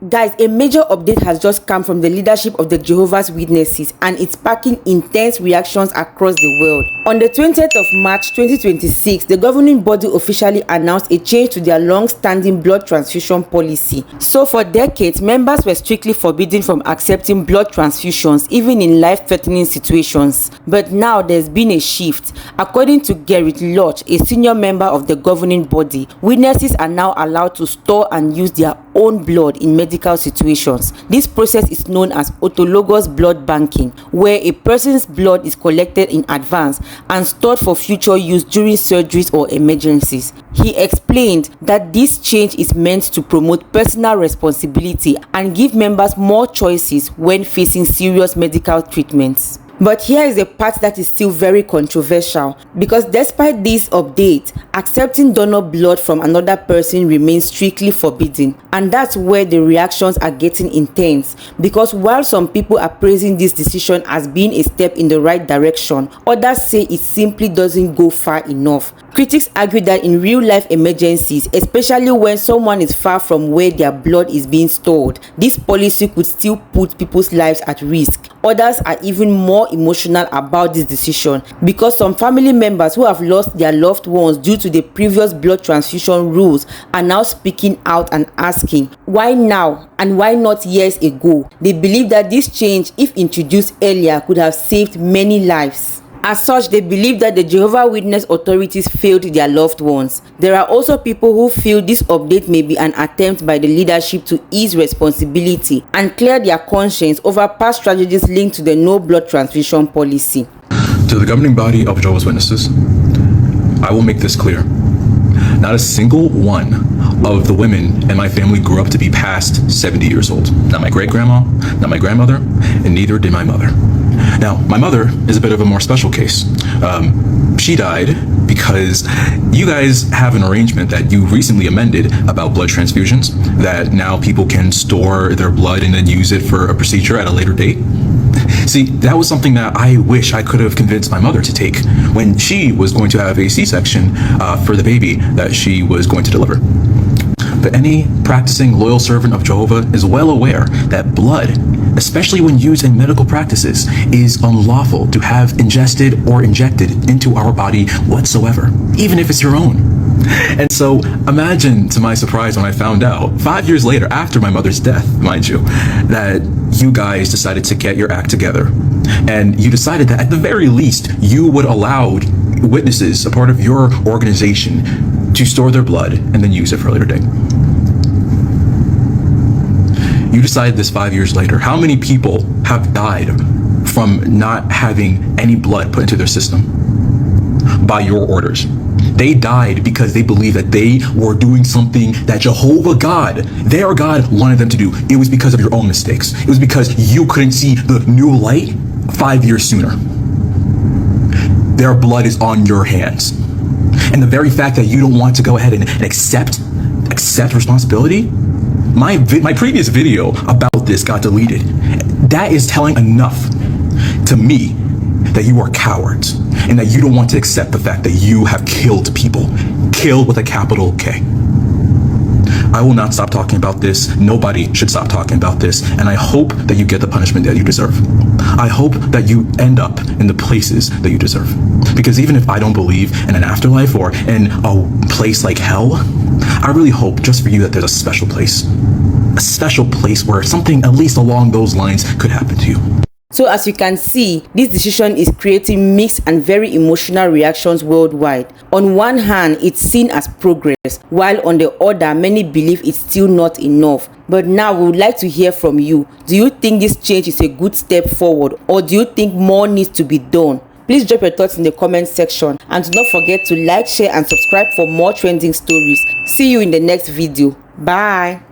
Guys, a major update has just come from the leadership of the Jehovah's Witnesses, and it's sparking intense reactions across the world. On the 20th of March 2026, the governing body officially announced a change to their long-standing blood transfusion policy. So for decades, members were strictly forbidden from accepting blood transfusions, even in life-threatening situations. But now there's been a shift. According to Gerrit Lösch, a senior member of the governing body, witnesses are now allowed to store and use their own blood in medical situations. This process is known as autologous blood banking, where a person's blood is collected in advance and stored for future use during surgeries or emergencies. He explained that this change is meant to promote personal responsibility and give members more choices when facing serious medical treatments. But here is a part that is still very controversial, because despite this update, accepting donor blood from another person remains strictly forbidden. And that's where the reactions are getting intense, because while some people are praising this decision as being a step in the right direction, others say it simply doesn't go far enough. Critics argue that in real-life emergencies, especially when someone is far from where their blood is being stored, this policy could still put people's lives at risk. Others are even more emotional about this decision, because some family members who have lost their loved ones due to the previous blood transfusion rules are now speaking out and asking, why now and why not years ago? They believe that this change, if introduced earlier, could have saved many lives. As such, they believe that the Jehovah's Witness authorities failed their loved ones. There are also people who feel this update may be an attempt by the leadership to ease responsibility and clear their conscience over past tragedies linked to the no blood transfusion policy. To the governing body of Jehovah's Witnesses, I will make this clear. Not a single one of the women in my family grew up to be past 70 years old. Not my great-grandma, not my grandmother, and neither did my mother. Now, my mother is a bit of a more special case. She died because you guys have an arrangement that you recently amended about blood transfusions, that now people can store their blood and then use it for a procedure at a later date. See, that was something that I wish I could have convinced my mother to take when she was going to have a C-section for the baby that she was going to deliver. But any practicing loyal servant of Jehovah is well aware that blood, especially when used in medical practices, is unlawful to have ingested or injected into our body whatsoever, even if it's your own. And so imagine, to my surprise, when I found out 5 years later, after my mother's death, mind you, that you guys decided to get your act together, and you decided that at the very least you would allow witnesses, a part of your organization, to store their blood and then use it for a later date. You decided this 5 years later. How many people have died from not having any blood put into their system by your orders? They died because they believed that they were doing something that Jehovah God, their God, wanted them to do. It was because of your own mistakes. It was because you couldn't see the new light 5 years sooner. Their blood is on your hands. And the very fact that you don't want to go ahead and accept responsibility, my previous video about this got deleted. That is telling enough to me that you are cowards and that you don't want to accept the fact that you have killed people. Kill with a capital K. I will not stop talking about this. Nobody should stop talking about this. And I hope that you get the punishment that you deserve. I hope that you end up in the places that you deserve. Because even if I don't believe in an afterlife or in a place like hell, I really hope just for you that there's a special place where something at least along those lines could happen to you. So as you can see, this decision is creating mixed and very emotional reactions worldwide. On one hand, it's seen as progress, while on the other, many believe it's still not enough. But now we would like to hear from you. Do you think this change is a good step forward, or do you think more needs to be done? Please drop your thoughts in the comment section, and do not forget to like, share and subscribe for more trending stories. See you in the next video. Bye.